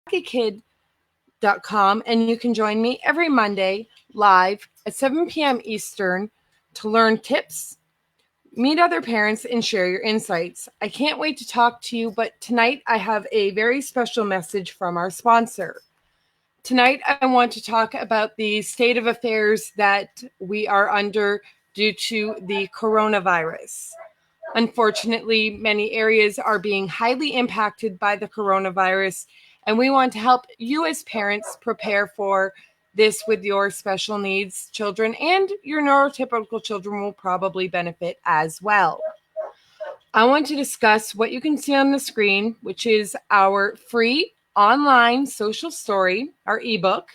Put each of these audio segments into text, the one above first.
kid.com, and you can join me every Monday live at 7 p.m. Eastern to learn tips, meet other parents, and share your insights. I can't wait to talk to you, but tonight I have a very special message from our sponsor. Tonight I want to talk about the state of affairs that we are under due to the coronavirus. Unfortunately, many areas are being highly impacted by the coronavirus, and we want to help you as parents prepare for this with your special needs children, and your neurotypical children will probably benefit as well. I want to discuss what you can see on the screen, which is our free online social story, our ebook.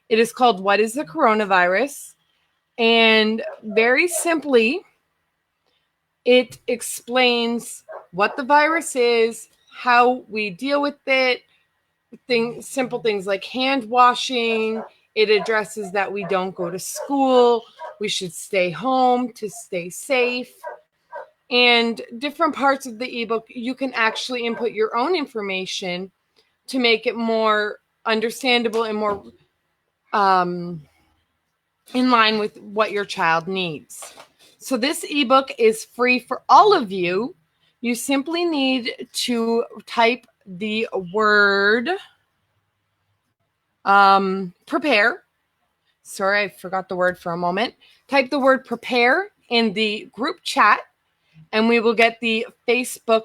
It is called What is the Coronavirus? And very simply, it explains what the virus is, how we deal with it, simple things like hand washing. It addresses that we don't go to school, we should stay home to stay safe. And different parts of the ebook, you can actually input your own information to make it more understandable and more in line with what your child needs. So this ebook is free for all of you. You simply need to type the word prepare. Sorry, I forgot the word for a moment. Type the word prepare in the group chat, and we will get the Facebook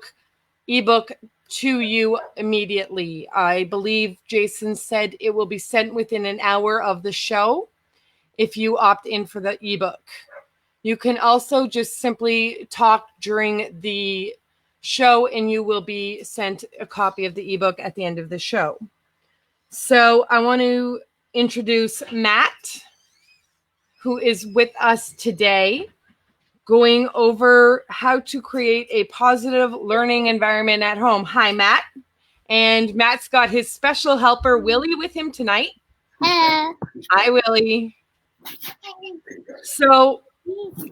ebook to you immediately. I believe Jason said it will be sent within an hour of the show if you opt in for the ebook. You can also just simply talk during the show, and you will be sent a copy of the ebook at the end of the show. So I want to introduce Matt, who is with us today, going over how to create a positive learning environment at home. Hi, Matt. And Matt's got his special helper, Willie, with him tonight. Hi, Willie. So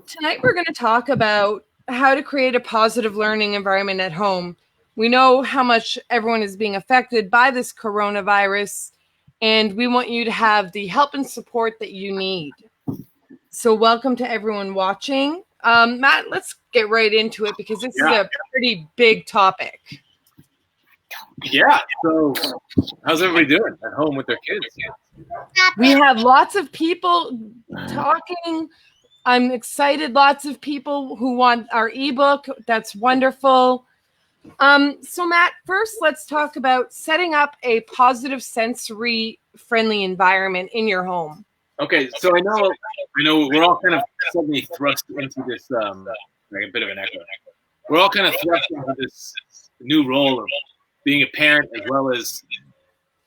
tonight we're going to talk about how to create a positive learning environment at home. We know how much everyone is being affected by this coronavirus, and we want you to have the help and support that you need. So welcome to everyone watching. Matt, let's get right into it because this is a pretty big topic. Yeah. So how's everybody doing at home with their kids? We have lots of people talking. I'm excited. Lots of people who want our ebook. That's wonderful. So Matt, first let's talk about setting up a positive sensory friendly environment in your home. Okay, so I know we're all kind of suddenly thrust into this like a bit of an echo. We're all kind of thrust into this new role of being a parent, as well as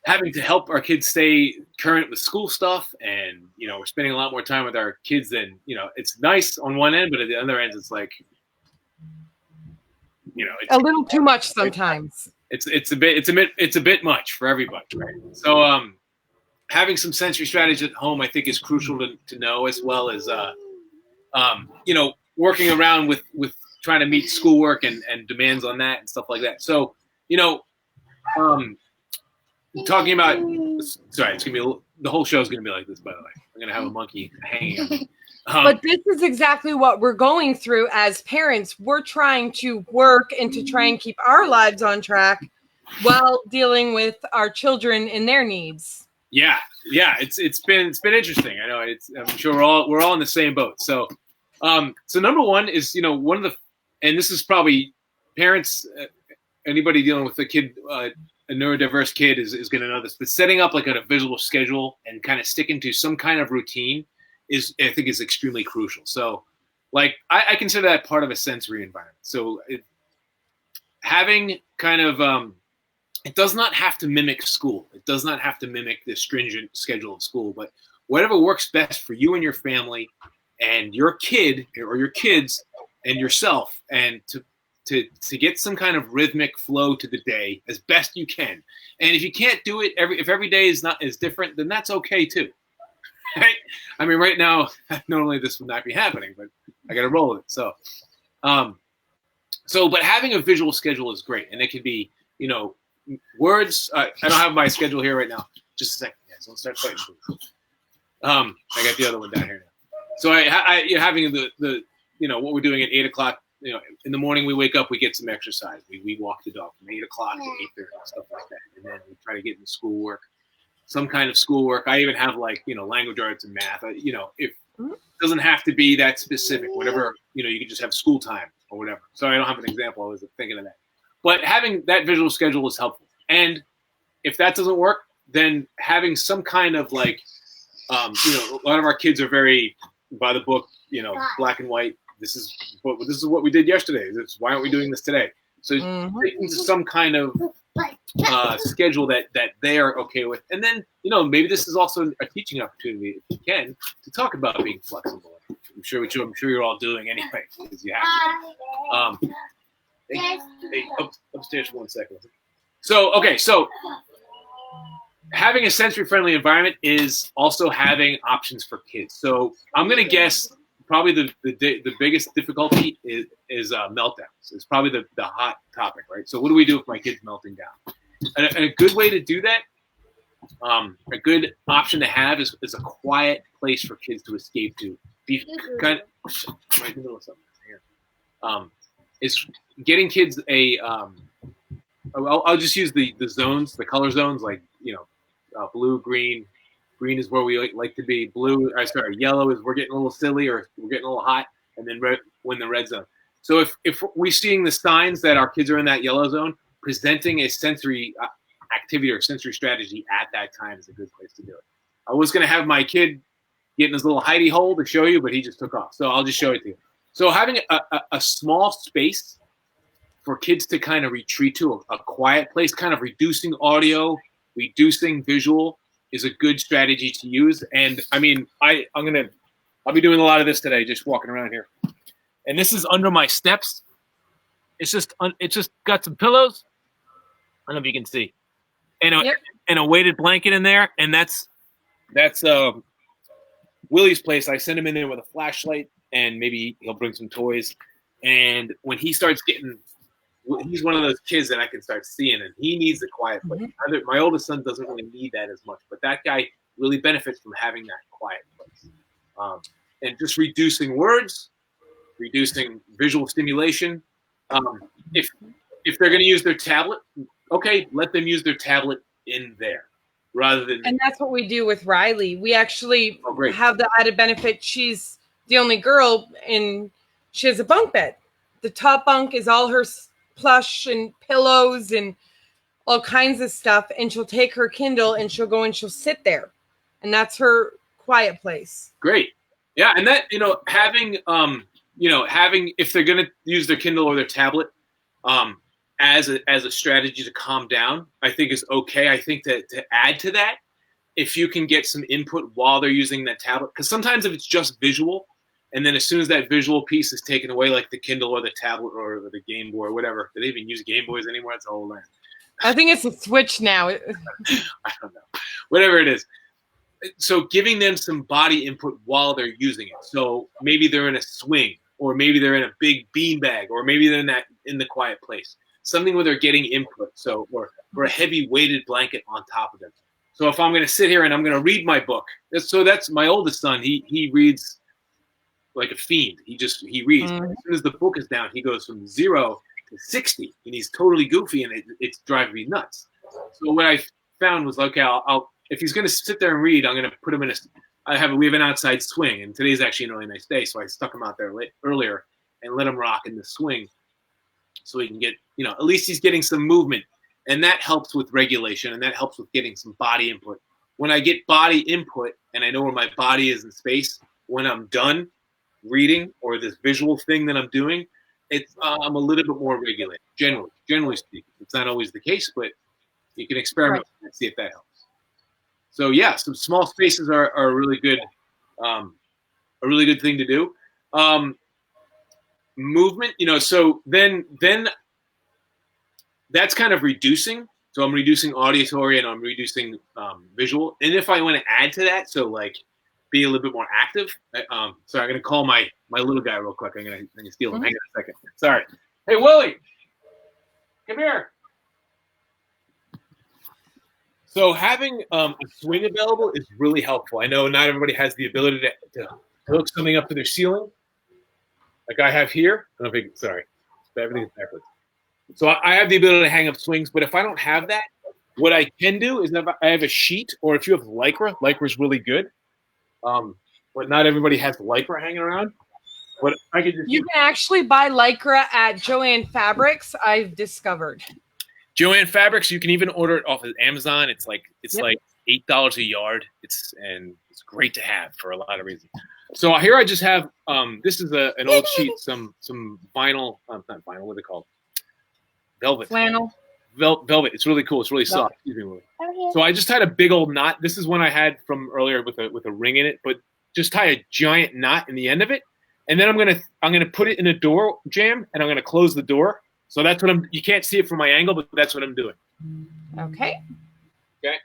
having to help our kids stay current with school stuff. And we're spending a lot more time with our kids than it's nice on one end, but at the other end, it's like it's a little too much sometimes. It's a bit much for everybody, right? So having some sensory strategies at home, I think, is crucial to know, as well as working around with trying to meet schoolwork and demands on that and stuff like that. So talking about, sorry, it's gonna be the whole show is gonna be like this. By the way, I'm gonna have a monkey hanging on me. But this is exactly what we're going through as parents. We're trying to work and to try and keep our lives on track while dealing with our children and their needs. Yeah, it's been interesting. I know I'm sure we're all in the same boat. So, so number one is one of the, and this is probably parents, anybody dealing with a kid, a neurodiverse kid is going to know this. But setting up like a visual schedule and kind of sticking to some kind of routine I think is extremely crucial. So, like I consider that part of a sensory environment. So, having kind of it does not have to mimic school. It does not have to mimic the stringent schedule of school, but whatever works best for you and your family and your kid or your kids and yourself, and to get some kind of rhythmic flow to the day as best you can. And if you can't do it if every day is different, then that's okay too. Right? I mean, right now, normally this would not be happening, but I got to roll with it. So, but having a visual schedule is great, and it can be, words. I don't have my schedule here right now. Just a second, guys. Don't start fighting. I got the other one down here now. So you're having the what we're doing at 8:00. In the morning we wake up, we get some exercise. We walk the dog from 8:00 to 8:30, stuff like that, and then we try to get into schoolwork, some kind of schoolwork. I even have language arts and math. If it doesn't have to be that specific, whatever you can just have school time or whatever. Sorry, I don't have an example. I was thinking of that, but having that visual schedule is helpful. And if that doesn't work, then having some kind of a lot of our kids are very by the book, black and white. This is what we did yesterday. Why aren't we doing this today? So taking some kind of schedule that they are okay with, and then maybe this is also a teaching opportunity, if you can, to talk about being flexible. I'm sure you're all doing anyway, because you have to. Upstairs for 1 second. So having a sensory-friendly environment is also having options for kids. So I'm going to guess probably the biggest difficulty is meltdowns. It's probably the hot topic, right? So what do we do if my kid's melting down? And a good way to do that, a good option to have is a quiet place for kids to escape to. Be kind of right in the middle of something here. Is getting kids a I'll just use the zones, the color zones, like blue, green. Green is where we like to be. Yellow is we're getting a little silly or we're getting a little hot, and then red when the red zone. So if we're seeing the signs that our kids are in that yellow zone, presenting a sensory activity or sensory strategy at that time is a good place to do it. I was going to have my kid get in his little hidey hole to show you, but he just took off. So I'll just show it to you. So having a small space for kids to kind of retreat to, a quiet place, kind of reducing audio, reducing visual, is a good strategy to use. And I mean, I'll be doing a lot of this today, just walking around here. And this is under my steps. It's just got some pillows. I don't know if you can see, and a weighted blanket in there. And that's Willie's place. I send him in there with a flashlight, and maybe he'll bring some toys. And when he starts he's one of those kids that I can start seeing, and he needs a quiet place. Mm-hmm. My oldest son doesn't really need that as much, but that guy really benefits from having that quiet place. And just reducing words, reducing visual stimulation. If they're going to use their tablet, okay, let them use their tablet in there rather than. And that's what we do with Riley. We actually have the added benefit. She's the only girl, and she has a bunk bed. The top bunk is all her plush and pillows and all kinds of stuff, and she'll take her Kindle and she'll go and she'll sit there, and that's her quiet place. Great. Yeah. And that, having if they're going to use their Kindle or their tablet as a strategy to calm down, I think is okay. I think that to add to that, if you can get some input while they're using that tablet, because sometimes if it's just visual, and then as soon as that visual piece is taken away, like the Kindle or the tablet or the Game Boy or whatever, do they even use Game Boys anymore? It's a whole land. I think it's a Switch now. I don't know. Whatever it is. So giving them some body input while they're using it. So maybe they're in a swing, or maybe they're in a big beanbag, or maybe they're in the quiet place. Something where they're getting input. So or a heavy weighted blanket on top of them. So if I'm going to sit here and I'm going to read my book, that's my oldest son. He reads like a fiend. He reads. As soon as the book is down, he goes from 0 to 60, and he's totally goofy, and it's driving me nuts. So what I found was, okay, I'll if he's going to sit there and read, I'm going to put him in we have an outside swing, and today's actually a really nice day, so I stuck him out there earlier and let him rock in the swing, so he can get, at least he's getting some movement, and that helps with regulation, and that helps with getting some body input. When I get body input, and I know where my body is in space, when I'm done reading or this visual thing that I'm doing, I'm a little bit more regulated. Generally speaking, it's not always the case, but you can experiment and see if that helps. So yeah, some small spaces are a really good thing to do. Movement, so then that's kind of reducing. So I'm reducing auditory and I'm reducing visual. And if I want to add to that, so like be a little bit more active. I'm going to call my little guy real quick. I'm going to steal him. Hang on a second. Sorry. Hey, Willie, come here. So having a swing available is really helpful. I know not everybody has the ability to hook something up to their ceiling, like I have here. I don't know if sorry, everything's backwards. So I have the ability to hang up swings, but if I don't have that, what I can do is if I have a sheet, or if you have Lycra is really good. But not everybody has Lycra hanging around. But I could just You can actually buy Lycra at Joann Fabrics, I've discovered. Joann Fabrics, you can even order it off of Amazon. It's like $8 a yard. It's great to have for a lot of reasons. So here I just have this is an old sheet, some vinyl, not vinyl, what are they called? Velvet. Flannel. Velvet. It's really cool. It's really soft. Excuse me, Willie. So I just tied a big old knot. This is one I had from earlier with a ring in it, but just tie a giant knot in the end of it, and then I'm gonna put it in a door jamb, and I'm gonna close the door. So that's what you can't see it from my angle, but that's what I'm doing. Okay. Okay.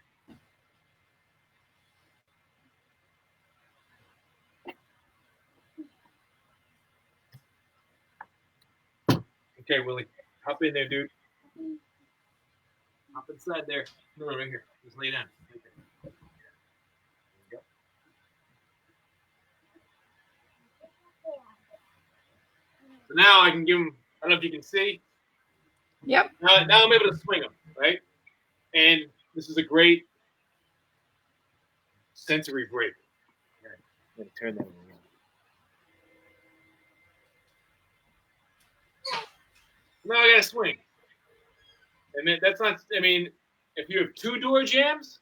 Okay, Willie. Hop in there, dude. Hop inside there. No, right here. Just lay down. Right there. There you go. So now I can give him, I don't know if you can see. Yep. Now I'm able to swing them, right? And this is a great sensory break. I'm going to turn that around. Now I got to swing. And that's not, I mean, if you have two door jams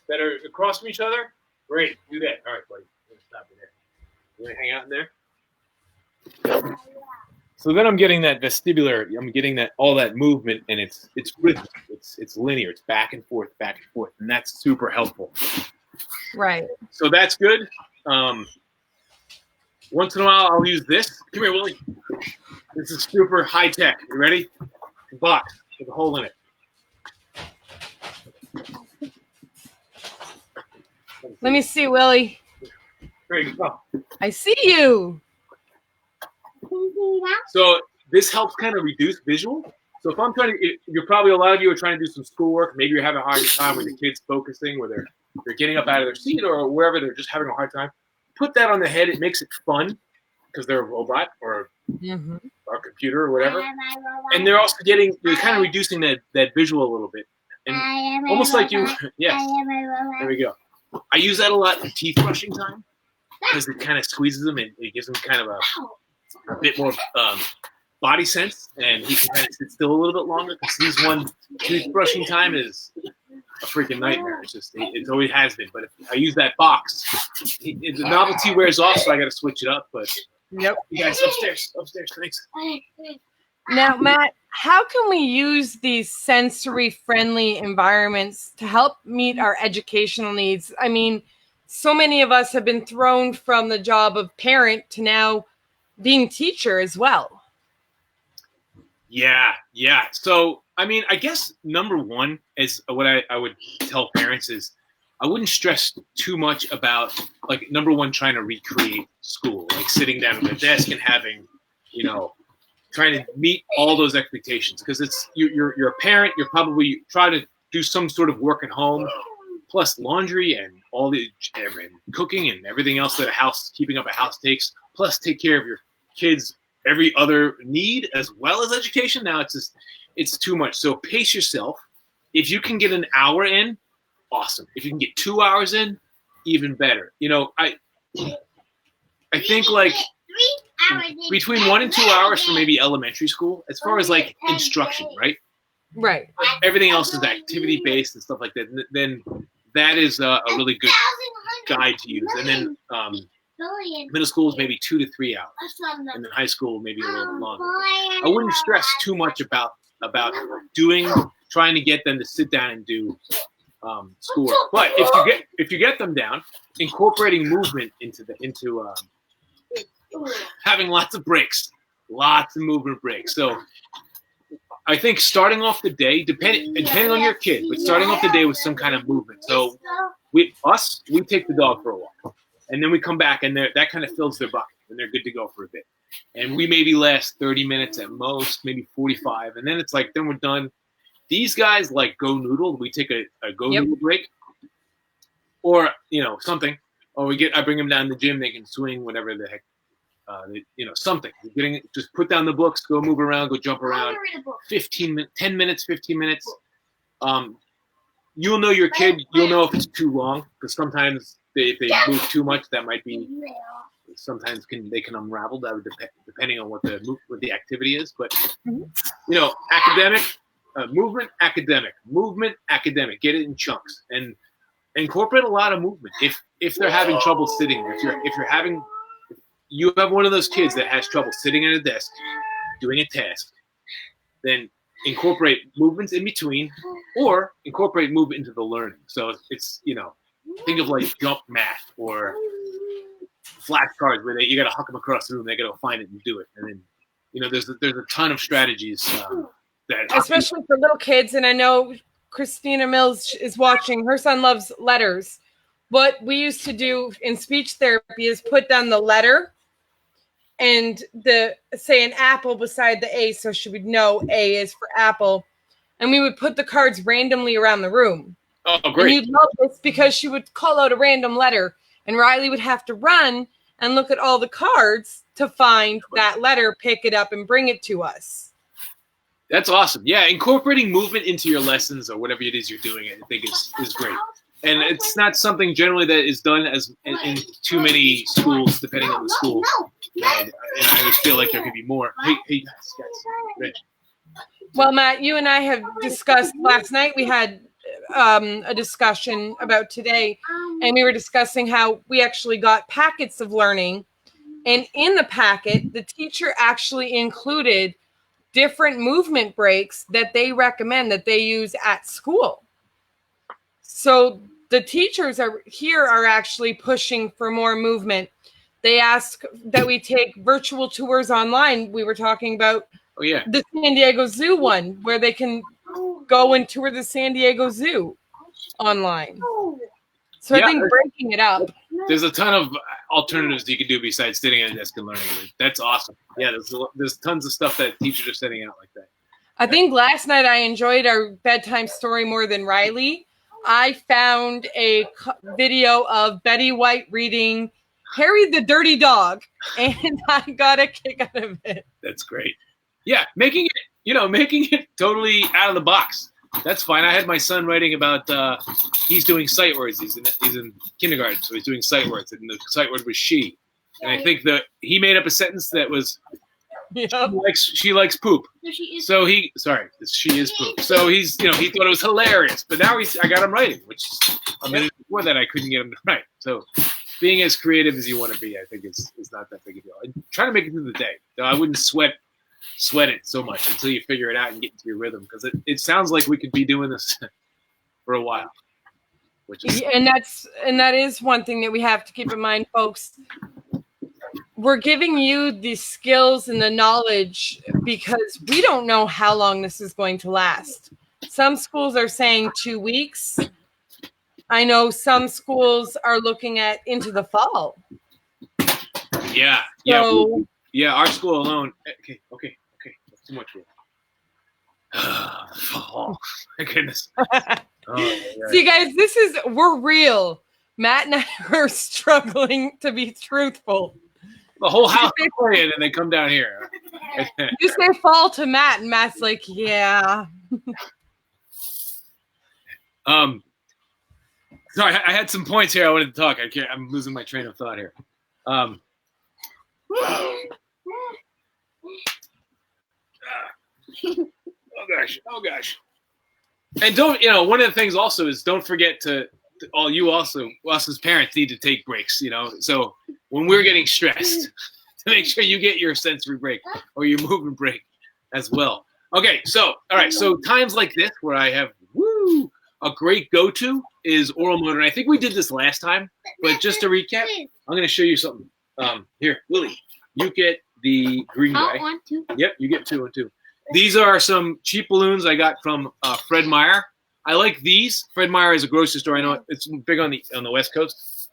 that are across from each other, great, do that. All right, buddy, I'm going to stop you there. You want to hang out in there? So then I'm getting that vestibular, I'm getting all that movement, and it's rhythmic, it's linear, it's back and forth, and that's super helpful. Right. So that's good. Once in a while, I'll use this. Come here, Willie. This is super high tech. You ready? A box with a hole in it. Let me see, Willie. There you go. I see you. So this helps kind of reduce visual. So if I'm trying to, a lot of you are trying to do some schoolwork. Maybe you're having a hard time with the kids focusing, where they're getting up out of their seat or wherever they're just having a hard time. Put that on the head. It makes it fun because they're a robot or a computer or whatever. And they're also you're kind of reducing that visual a little bit. And almost like you, yes. There we go. I use that a lot for teeth brushing time because it kind of squeezes them and it gives them kind of a bit more body sense, and he can kind of sit still a little bit longer because his one toothbrushing time is a freaking nightmare. It's just, it always has been. But if I use that box, the novelty wears off, so I got to switch it up. But yep, you guys upstairs, thanks. Now, Matt, how can we use these sensory-friendly environments to help meet our educational needs? I mean, so many of us have been thrown from the job of parent to now being teacher as well. Yeah. So, I mean, I guess number one is what I would tell parents is I wouldn't stress too much about, like, number one, trying to recreate school, like sitting down at a desk and having, trying to meet all those expectations. Because it's you're a parent, you're probably trying to do some sort of work at home, plus laundry and all the and cooking and everything else that keeping up a house takes, plus take care of your kids' every other need as well as education. Now it's too much. So pace yourself. If you can get an hour in, awesome. If you can get 2 hours in, even better. I think like between 1 and 2 hours for maybe elementary school, as far as like instruction, right? Right. Everything else is activity based and stuff like that. Then that is a really good guide to use. And then middle school is maybe 2 to 3 hours, and then high school maybe a little longer. I wouldn't stress too much about trying to get them to sit down and do schoolwork. But if you get them down, incorporating movement into having lots of breaks, lots of movement breaks. So I think starting off the day, depending on your kid, but starting off the day with some kind of movement. So we take the dog for a walk. And then we come back, and that kind of fills their bucket, and they're good to go for a bit. And we maybe last 30 minutes at most, maybe 45. And then it's like, then we're done. These guys like Go Noodle. We take a Go Noodle break, or something, or I bring them down to the gym. They can swing, whatever the heck, something. Just put down the books, go move around, go jump around. 10 minutes, 15 minutes. You'll know your kid. You'll know if it's too long, because sometimes if they move too much, that might be. Sometimes they can unravel. That would depending on what the activity is. But academic, movement, academic. Get it in chunks and incorporate a lot of movement. If they're having trouble sitting, if you have one of those kids that has trouble sitting at a desk doing a task, then incorporate movements in between, or incorporate movement into the learning. So it's think of like jump math or flashcards where you got to huck them across the room. They got to find it and do it. And then there's a ton of strategies that especially for little kids. And I know Christina Mills is watching. Her son loves letters. What we used to do in speech therapy is put down the letter and say an apple beside the A, so she would know A is for apple. And we would put the cards randomly around the room. Oh, great. And you'd love this because she would call out a random letter, and Riley would have to run and look at all the cards to find that letter, pick it up, and bring it to us. That's awesome. Yeah, incorporating movement into your lessons or whatever it is you're doing, I think is great. And it's not something generally that is done as in too many schools, depending on the school. And I always feel like there could be more. Hey, guys. Well, Matt, you and I have discussed last night. We had a discussion about today, and we were discussing how we actually got packets of learning. And in the packet, the teacher actually included different movement breaks that they recommend that they use at school. So the teachers are actually pushing for more movement. They ask that we take virtual tours online. We were talking about the San Diego Zoo one, where they can go and tour the San Diego Zoo online. So I think breaking it up. There's a ton of alternatives you can do besides sitting at a desk and learning. That's awesome. Yeah, there's tons of stuff that teachers are setting out like that. I think last night I enjoyed our bedtime story more than Riley. I found a video of Betty White reading Harry the Dirty Dog, and I got a kick out of it. That's great. Yeah, making it totally out of the box. That's fine. I had my son writing about he's doing sight words. He's in kindergarten, so he's doing sight words, and the sight word was she. And I think that he made up a sentence that was she likes poop. So she is poop. So he thought it was hilarious. But now I got him writing, which a minute before that I couldn't get him to write. So being as creative as you want to be, I think is not that big a deal. And try to make it through the day. I wouldn't sweat it so much until you figure it out and get into your rhythm, because it sounds like we could be doing this for a while. And that is one thing that we have to keep in mind, folks. We're giving you the skills and the knowledge because we don't know how long this is going to last. Some schools are saying 2 weeks. I know some schools are looking at into the fall. Yeah. So, yeah, our school alone. Okay. That's too much room. Oh, my goodness. See, guys, we're real. Matt and I are struggling to be truthful. The whole house is playing, and they come down here. You say fall to Matt, and Matt's like, yeah. Sorry, I had some points here I wanted to talk. I'm losing my train of thought here. Oh gosh. And one of the things also is don't forget to us as parents need to take breaks, So when we're getting stressed, to make sure you get your sensory break or your movement break as well. Okay, all right. So times like this where I have a great go-to is oral motor. And I think we did this last time, but just to recap, I'm going to show you something. Here, Lily, you get the green guy. 1, 2. Yep, you get 2 and 2. These are some cheap balloons I got from Fred Meyer. I like these. Fred Meyer is a grocery store. I know it's big on the West Coast.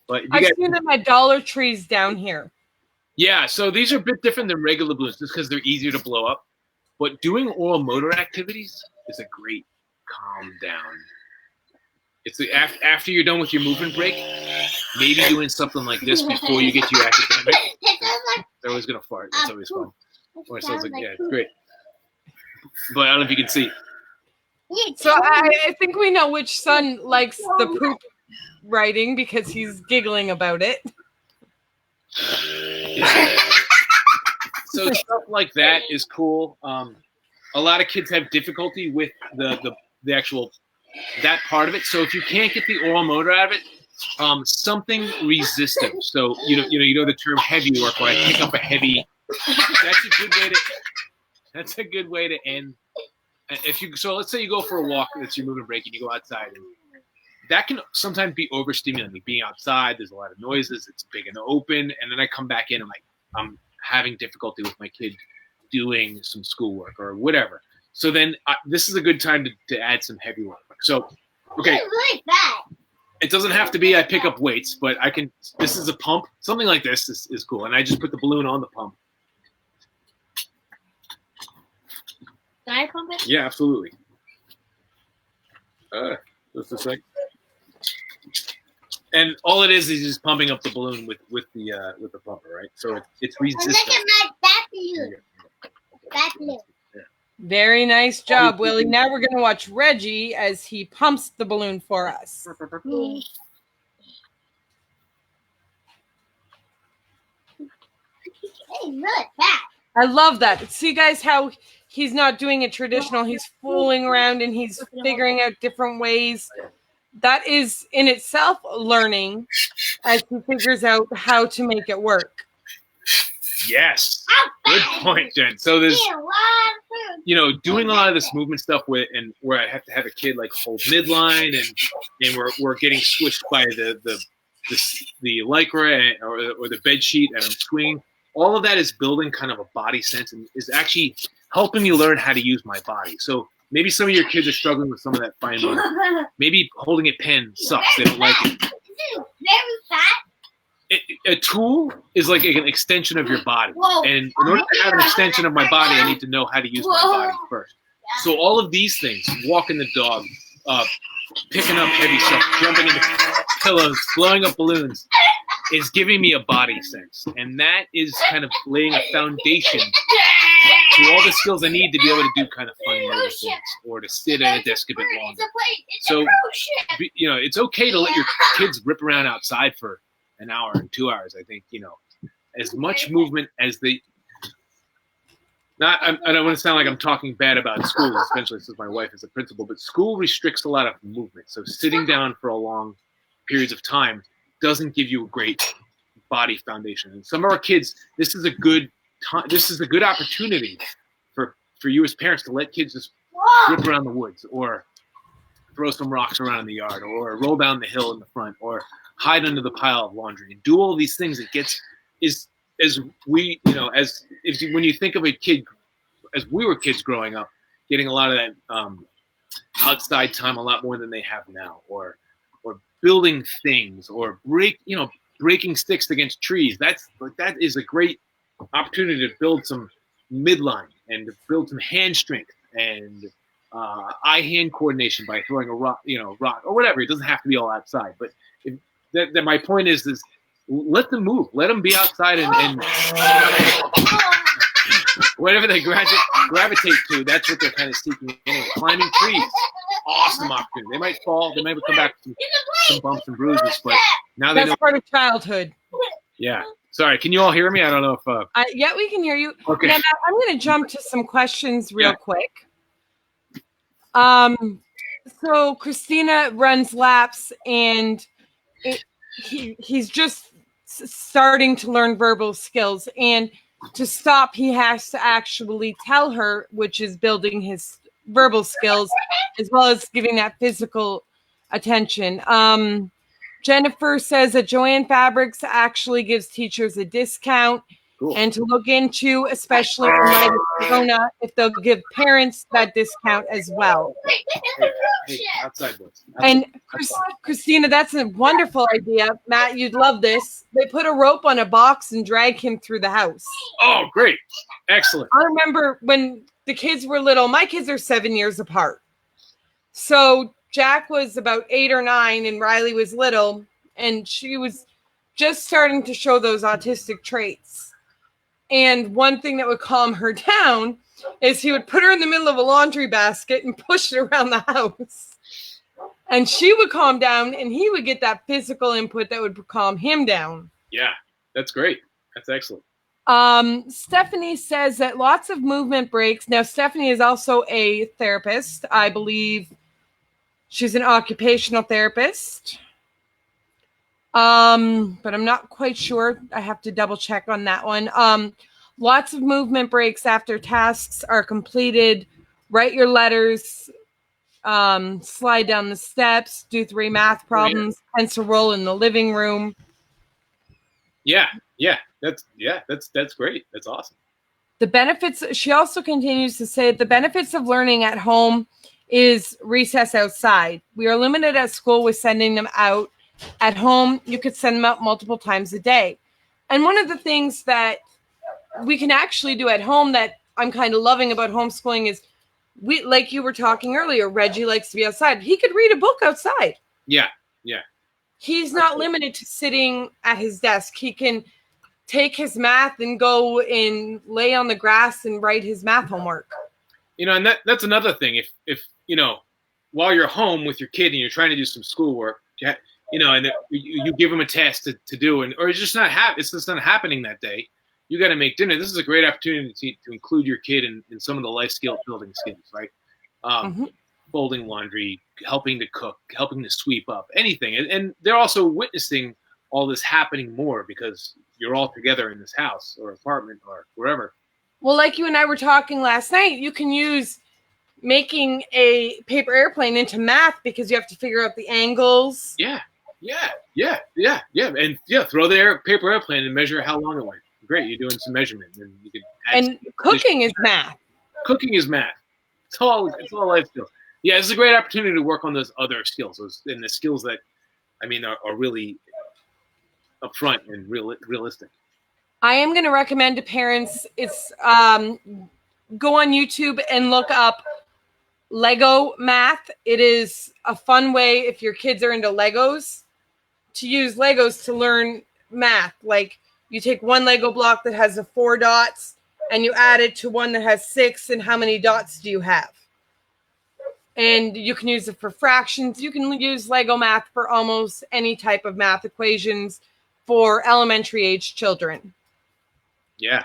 But I've seen them at Dollar Trees down here. Yeah, so these are a bit different than regular balloons just because they're easier to blow up. But doing oral motor activities is a great calm down. It's after you're done with your movement break, maybe doing something like this before you get to your academic. They're always gonna fart. That's always fun. Or it sounds like, yeah, it's great. But I don't know if you can see. So I think we know which son likes the poop writing because he's giggling about it. So stuff like that is cool. A lot of kids have difficulty with the actual that part of it. So if you can't get the oral motor out of it, something resistive. So you know the term heavy work, where I pick up a heavy. That's a good way to end. So let's say you go for a walk, that's your movement break, and you go outside, and that can sometimes be overstimulating. Being outside, there's a lot of noises, it's big and open, and then I come back in and I'm having difficulty with my kid doing some schoolwork or whatever. So then this is a good time to add some heavy work. So, okay, it doesn't have to be I pick up weights, but I can. This is a pump. Something like this is cool, and I just put the balloon on the pump. Can I pump it? Yeah, absolutely. Just a sec. And all it is just pumping up the balloon with the pumper, right? So it's resistant. Look at my back balloon. Yeah. Very nice job, Willie. Now we're going to watch Reggie as he pumps the balloon for us. Hey, look, that. I love that. See, guys, how he's not doing it traditional. He's fooling around and he's figuring out different ways. That is in itself learning as he figures out how to make it work. Yes. Good point, Jen. So there's, doing a lot of this movement stuff where I have to have a kid like hold midline and we're getting squished by the lycra or the bed sheet and I'm swinging. All of that is building kind of a body sense and is actually helping me learn how to use my body. So maybe some of your kids are struggling with some of that fine motor. Maybe holding a pen sucks. They don't like it. A tool is like an extension of your body. And in order to have an extension of my body, I need to know how to use my body first. So all of these things, walking the dog, picking up heavy stuff, jumping into pillows, blowing up balloons, is giving me a body sense. And that is kind of laying a foundation to all the skills I need to be able to do kind of fine motor things or to sit at a desk a bit longer. So, it's okay to let your kids rip around outside for an hour and 2 hours. I think, as much movement as they. I don't want to sound like I'm talking bad about schools, especially since my wife is a principal, but school restricts a lot of movement. So sitting down for a long periods of time doesn't give you a great body foundation. And some of our kids, this is a good opportunity for you as parents to let kids just rip around the woods or throw some rocks around in the yard or roll down the hill in the front or hide under the pile of laundry and do all these things. It gets when you think of a kid, as we were kids growing up, getting a lot of that outside time a lot more than they have now, or building things, or breaking sticks against trees. That is a great opportunity to build some midline and to build some hand strength and eye-hand coordination by throwing a rock or whatever. It doesn't have to be all outside, but my point is let them move. Let them be outside and whatever they gravitate to, that's what they're kind of seeking anyway. Climbing trees, awesome opportunity. They might fall. They might come back with some bumps and bruises, but now they know. That's part of childhood. Yeah. Sorry, can you all hear me? I don't know if... yeah, we can hear you. Okay. Now, I'm going to jump to some questions real quick. So Christina runs laps, and he's just starting to learn verbal skills. And to stop, he has to actually tell her, which is building his verbal skills, as well as giving that physical attention. Jennifer says that Joanne Fabrics actually gives teachers a discount. Cool. And to look into, especially in light of Corona, if they'll give parents that discount as well. Hey, outside boys. And Christina, that's a wonderful idea. Matt, you'd love this. They put a rope on a box and drag him through the house. Oh, great. Excellent. I remember when the kids were little. My kids are 7 years apart. So Jack was about 8 or 9 and Riley was little, and she was just starting to show those autistic traits. And one thing that would calm her down is he would put her in the middle of a laundry basket and push it around the house. And she would calm down, and he would get that physical input that would calm him down. Yeah, that's great. That's excellent. Stephanie says that lots of movement breaks. Now, Stephanie is also a therapist. I believe she's an occupational therapist. But I'm not quite sure. I have to double check on that one. Lots of movement breaks after tasks are completed. Write your letters. Slide down the steps, do 3 math problems, pencil roll in the living room. That's great. That's awesome. The benefits, she also continues to say, the benefits of learning at home is recess outside. We are limited at school with sending them out. At home, you could send them out multiple times a day. And one of the things that we can actually do at home that I'm kind of loving about homeschooling is, we, like you were talking earlier, Reggie likes to be outside. He could read a book outside. Yeah. He's not limited to sitting at his desk. He can take his math and go and lay on the grass and write his math homework. And that's another thing. If while you're home with your kid and you're trying to do some schoolwork, and you give them a task to do, or it's just not happening that day. You got to make dinner. This is a great opportunity to include your kid in some of the life skill building skills, right? Folding laundry, helping to cook, helping to sweep up, anything. And they're also witnessing all this happening more because you're all together in this house or apartment or wherever. Well, like you and I were talking last night, you can use making a paper airplane into math because you have to figure out the angles. Yeah. And throw the paper airplane and measure how long it went. Great, you're doing some measurement, and you can. And cooking is math. Cooking is math. It's all life skills. Yeah, it's a great opportunity to work on those other skills, and the skills that, are really upfront and realistic. I am going to recommend to parents. It's go on YouTube and look up Lego math. It is a fun way if your kids are into Legos to use Legos to learn math. Like, you take one Lego block that has 4 dots and you add it to one that has 6, and how many dots do you have? And you can use it for fractions. You can use Lego math for almost any type of math equations for elementary age children. Yeah,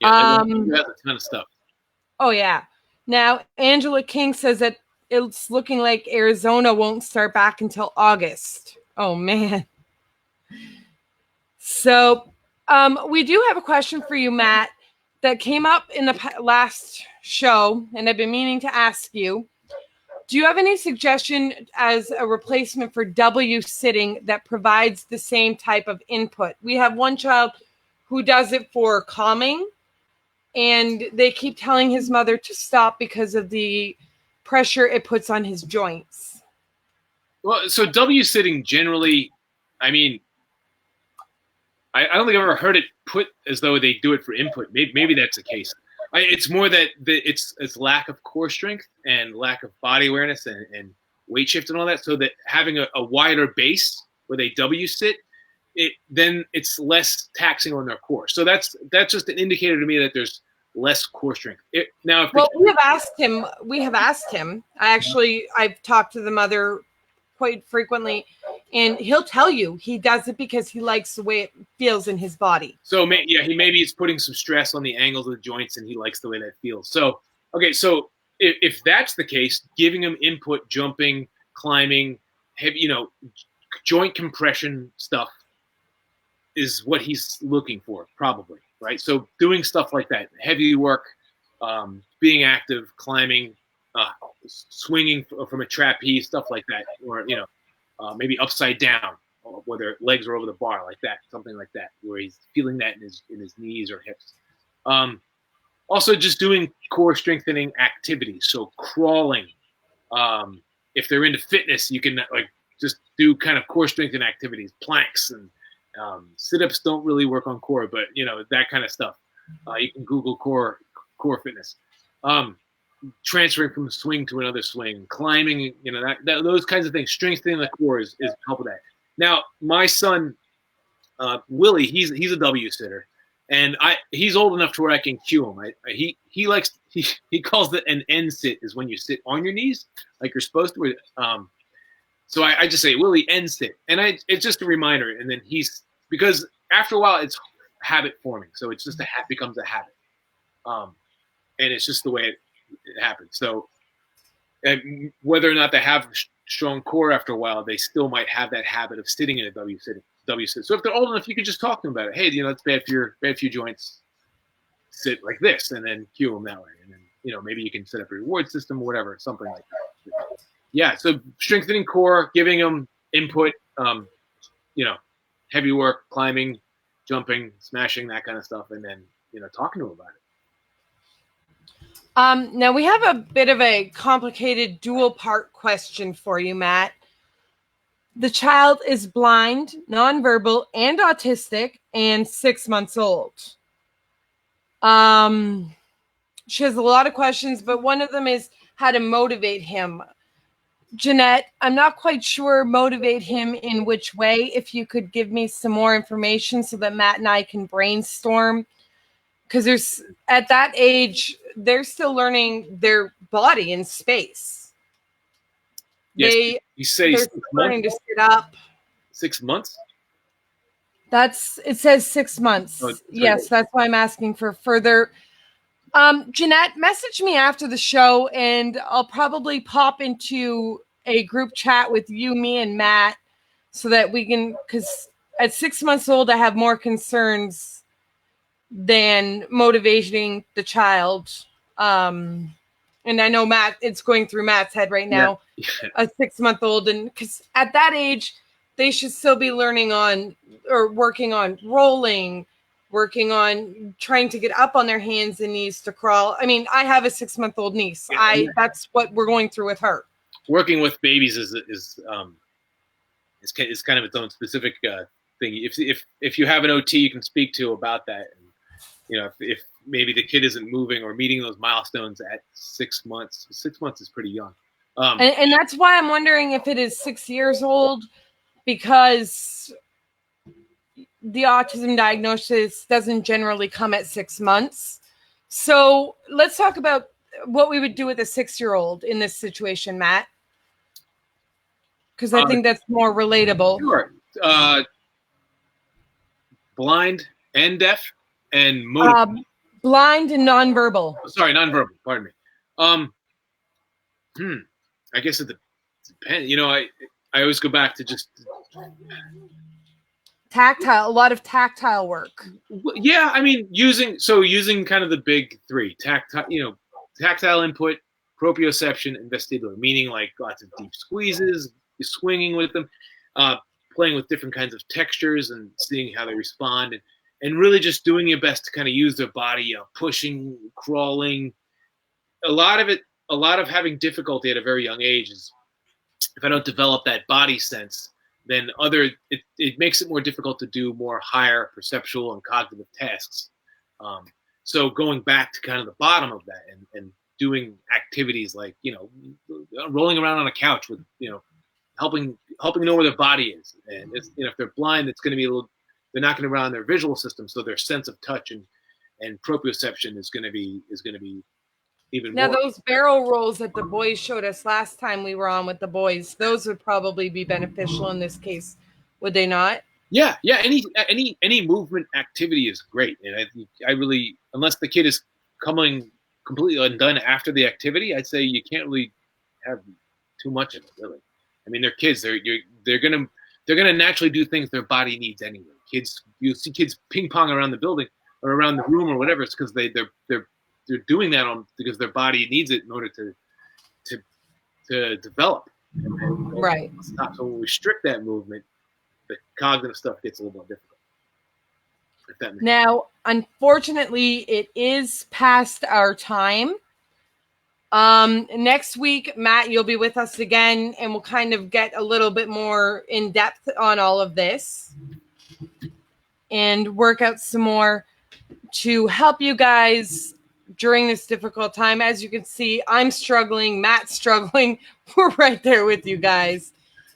that's a ton of stuff. Oh, yeah. Now, Angela King says that it's looking like Arizona won't start back until August. Oh, man. So we do have a question for you, Matt, that came up in the last show, and I've been meaning to ask you. Do you have any suggestion as a replacement for W sitting that provides the same type of input? We have one child who does it for calming, and they keep telling his mother to stop because of the pressure it puts on his joints. Well, so W sitting generally, I don't think I've ever heard it put as though they do it for input. Maybe that's the case. It's more that it's lack of core strength and lack of body awareness and weight shift and all that. So that having a wider base where they W sit, then it's less taxing on their core. So that's just an indicator to me that there's less core strength. We have asked him. I've talked to the mother quite frequently, and he'll tell you he does it because he likes the way it feels in his body. So maybe it's putting some stress on the angles of the joints, and he likes the way that feels. So so if that's the case, giving him input, jumping, climbing, heavy, joint compression stuff is what he's looking for, probably, right? So doing stuff like that, heavy work, being active, climbing, swinging from a trapeze, stuff like that, or maybe upside down, where their legs are over the bar, like that, something like that, where he's feeling that in his knees or hips. Also, just doing core strengthening activities, so crawling. If they're into fitness, you can just do kind of core strengthening activities, planks and sit-ups. Don't really work on core, but that kind of stuff. You can Google core fitness. Transferring from a swing to another swing, climbing, those kinds of things. Strengthening the core is help with that. Now, my son, Willie, he's a W sitter, and he's old enough to where I can cue him. He calls it an N sit, is when you sit on your knees like you're supposed to. So I just say, Willie, N sit, and it's just a reminder. And then because after a while it's habit forming, so it's just becomes a habit, and it's just the way it happens. So, and whether or not they have strong core after a while, they still might have that habit of sitting in a W sit. So if they're old enough, you can just talk to them about it. Hey, it's bad for your joints. Sit like this, and then cue them that way. And then maybe you can set up a reward system or whatever, something like that. Yeah. So strengthening core, giving them input. Heavy work, climbing, jumping, smashing, that kind of stuff, and then talking to them about it. Now we have a bit of a complicated dual-part question for you, Matt. The child is blind, nonverbal, and autistic, and 6 months old. She has a lot of questions, but one of them is how to motivate him. Jeanette, I'm not quite sure motivate him in which way. If you could give me some more information so that Matt and I can brainstorm. Because at that age, they're still learning their body in space. Yes, They're learning to sit up. 6 months? It says 6 months. Oh, yes, that's why I'm asking for further. Jeanette, message me after the show, and I'll probably pop into a group chat with you, me, and Matt, so that we can, because at 6 months old, I have more concerns than motivating the child. And I know Matt, it's going through Matt's head right now, a 6 month old. And because at that age, they should still be learning on or working on rolling, working on trying to get up on their hands and knees to crawl. I mean, I have a 6 month old niece. That's what we're going through with her. Working with babies is kind of its own specific thing. If you have an OT, you can speak to about that. And, if maybe the kid isn't moving or meeting those milestones at 6 months. 6 months is pretty young. And that's why I'm wondering if it is 6 years old, because the autism diagnosis doesn't generally come at 6 months. So let's talk about what we would do with a 6-year-old in this situation, Matt, because I think that's more relatable. Sure. Blind and deaf and motor. Blind and nonverbal. Sorry, nonverbal. Pardon me. I guess it depends. I always go back to just tactile. A lot of tactile work. Yeah, I mean, using kind of the big three: tactile input, proprioception, and vestibular. Meaning like lots of deep squeezes, swinging with them, playing with different kinds of textures, and seeing how they respond. And really just doing your best to kind of use their body, pushing, crawling. A lot of having difficulty at a very young age is if I don't develop that body sense, then it makes it more difficult to do more higher perceptual and cognitive tasks. So going back to kind of the bottom of that and doing activities like, rolling around on a couch with, helping know where their body is. And if they're blind, it's going to be they're not going to rely on their visual system, so their sense of touch and proprioception is going to be even more. Now, those barrel rolls that the boys showed us last time we were on with the boys, those would probably be beneficial in this case, would they not? Yeah. Any movement activity is great, and I really, unless the kid is coming completely undone after the activity, I'd say you can't really have too much of it. Really, I mean, they're kids. They're gonna naturally do things their body needs anyway. You see kids ping pong around the building or around the room or whatever. It's because they're doing that because their body needs it in order to develop. Right. So when we restrict that movement, the cognitive stuff gets a little more difficult. If that makes sense. Unfortunately, it is past our time. Next week, Matt, you'll be with us again, and we'll kind of get a little bit more in depth on all of this and work out some more to help you guys during this difficult time. As you can see, I'm struggling, Matt's struggling. We're right there with you guys.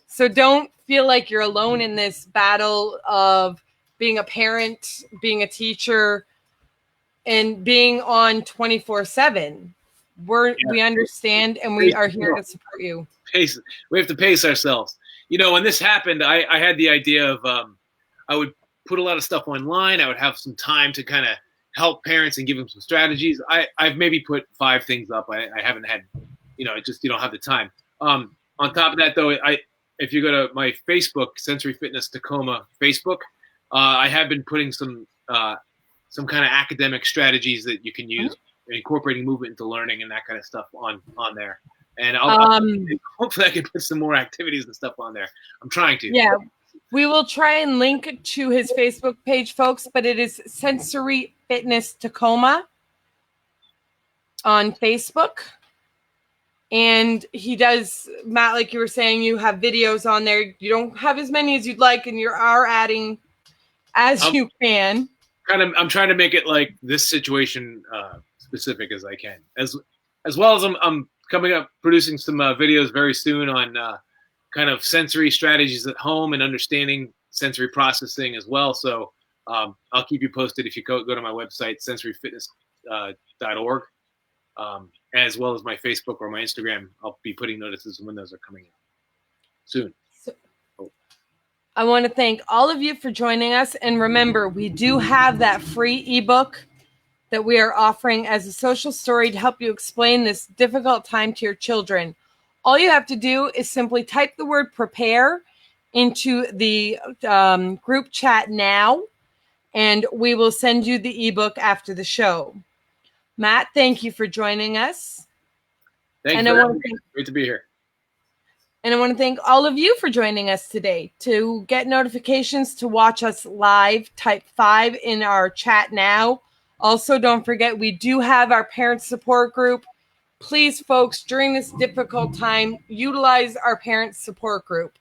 So don't feel like you're alone in this battle of being a parent, being a teacher, and being on 24/7. We understand, and we are here to support you. We have to pace ourselves. When this happened, I had the idea of I would put a lot of stuff online. I would have some time to kind of help parents and give them some strategies. I've maybe put 5 things up. I haven't had, just you don't have the time. On top of that, though, if you go to my Facebook, Sensory Fitness Tacoma Facebook, I have been putting some kind of academic strategies that you can use, incorporating movement into learning and that kind of stuff on there. And hopefully I can put some more activities and stuff on there. I'm trying to. Yeah, we will try and link to his Facebook page, folks, but it is Sensory Fitness Tacoma on Facebook. And he does, Matt, like you were saying, you have videos on there. You don't have as many as you'd like, and you are adding as you can. I'm trying to make it like this situation specific as I can, as well as I'm coming up producing some videos very soon on kind of sensory strategies at home and understanding sensory processing as well. So I'll keep you posted if you go to my website, sensoryfitness.org, as well as my Facebook or my Instagram. I'll be putting notices when those are coming out soon. I want to thank all of you for joining us. And remember, we do have that free ebook that we are offering as a social story to help you explain this difficult time to your children. All you have to do is simply type the word prepare into the group chat now, and we will send you the ebook after the show. Matt, thank you for joining us. Thank you. Great to be here. And I want to thank all of you for joining us today. To get notifications to watch us live, type 5 in our chat now. Also, don't forget, we do have our parent support group. Please, folks, during this difficult time, utilize our parent support group.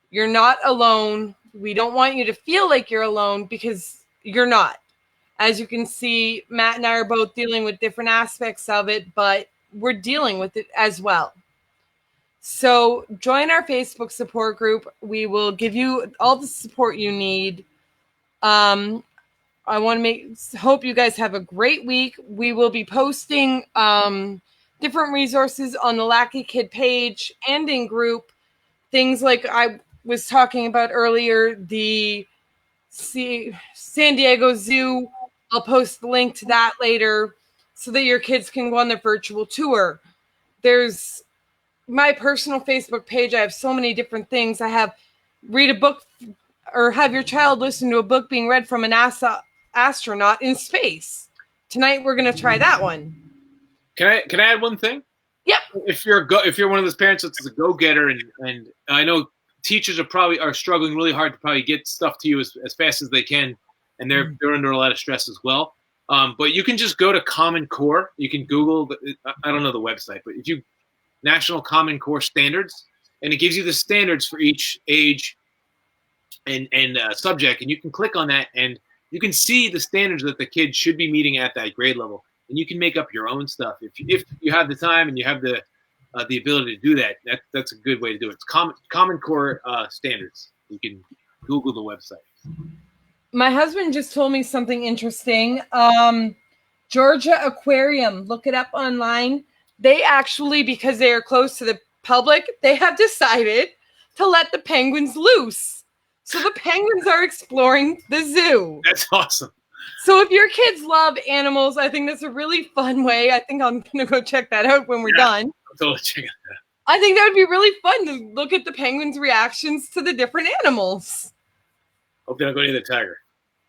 You're not alone. We don't want you to feel like you're alone because you're not. As you can see, Matt and I are both dealing with different aspects of it, but we're dealing with it as well. So join our Facebook support group. We will give you all the support you need. I want to hope you guys have a great week. We will be posting different resources on the Lackey Kid page and in group. Things like I was talking about earlier, the San Diego Zoo. I'll post the link to that later so that your kids can go on their virtual tour. There's my personal Facebook page. I have so many different things. I have read a book or have your child listen to a book being read from a NASA astronaut in space. Tonight we're going to try that one. Can I add one thing? Yep. If you're one of those parents that's a go-getter, and I know teachers are struggling really hard to probably get stuff to you as fast as they can, and they're under a lot of stress as well. But you can just go to Common Core. You can Google. I don't know the website, but if you National Common Core Standards, and it gives you the standards for each age and subject, and you can click on that, and you can see the standards that the kids should be meeting at that grade level, and you can make up your own stuff if you have the time and you have the ability to do that. That's a good way to do it. It's Common Core Standards. You can Google the website. My husband just told me something interesting. Georgia Aquarium, look it up online. They actually, because they are close to the public, they have decided to let the penguins loose. So the penguins are exploring the zoo. That's awesome. So if your kids love animals, I think that's a really fun way. I think I'm going to go check that out when we're done. I'll totally check it out. I think that would be really fun to look at the penguins' reactions to the different animals. Hope they don't go near the tiger.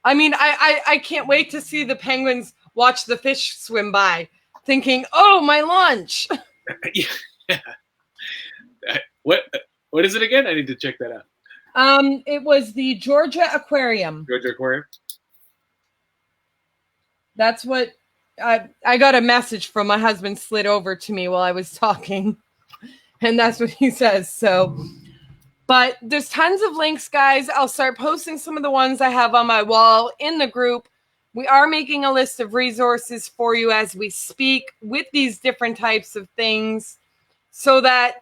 I mean, I can't wait to see the penguins watch the fish swim by, thinking, "Oh, my lunch." Yeah. What is it again? I need to check that out. It was the Georgia Aquarium. Georgia Aquarium. That's what I got a message from my husband slid over to me while I was talking, and that's what he says. So, but there's tons of links, guys. I'll start posting some of the ones I have on my wall in the group. We are making a list of resources for you as we speak with these different types of things so that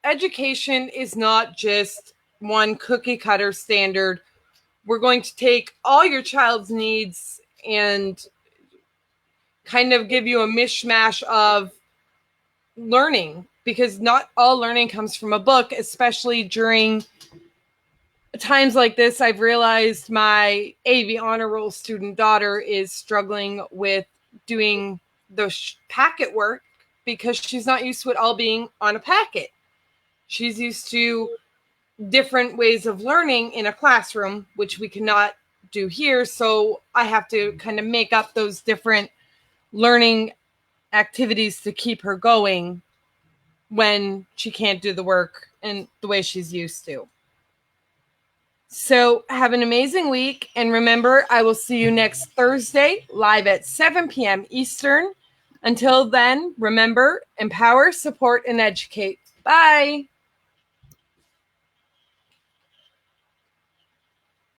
education is not just one cookie cutter standard. We're going to take all your child's needs and kind of give you a mishmash of learning, because not all learning comes from a book, especially during times like this. I've realized my AV honor roll student daughter is struggling with doing the packet work because she's not used to it all being on a packet. She's used to different ways of learning in a classroom, which we cannot do here. So I have to kind of make up those different learning activities to keep her going when she can't do the work in the way she's used to. So have an amazing week. And remember, I will see you next Thursday live at 7 p.m. Eastern. Until then, remember, empower, support, and educate. Bye.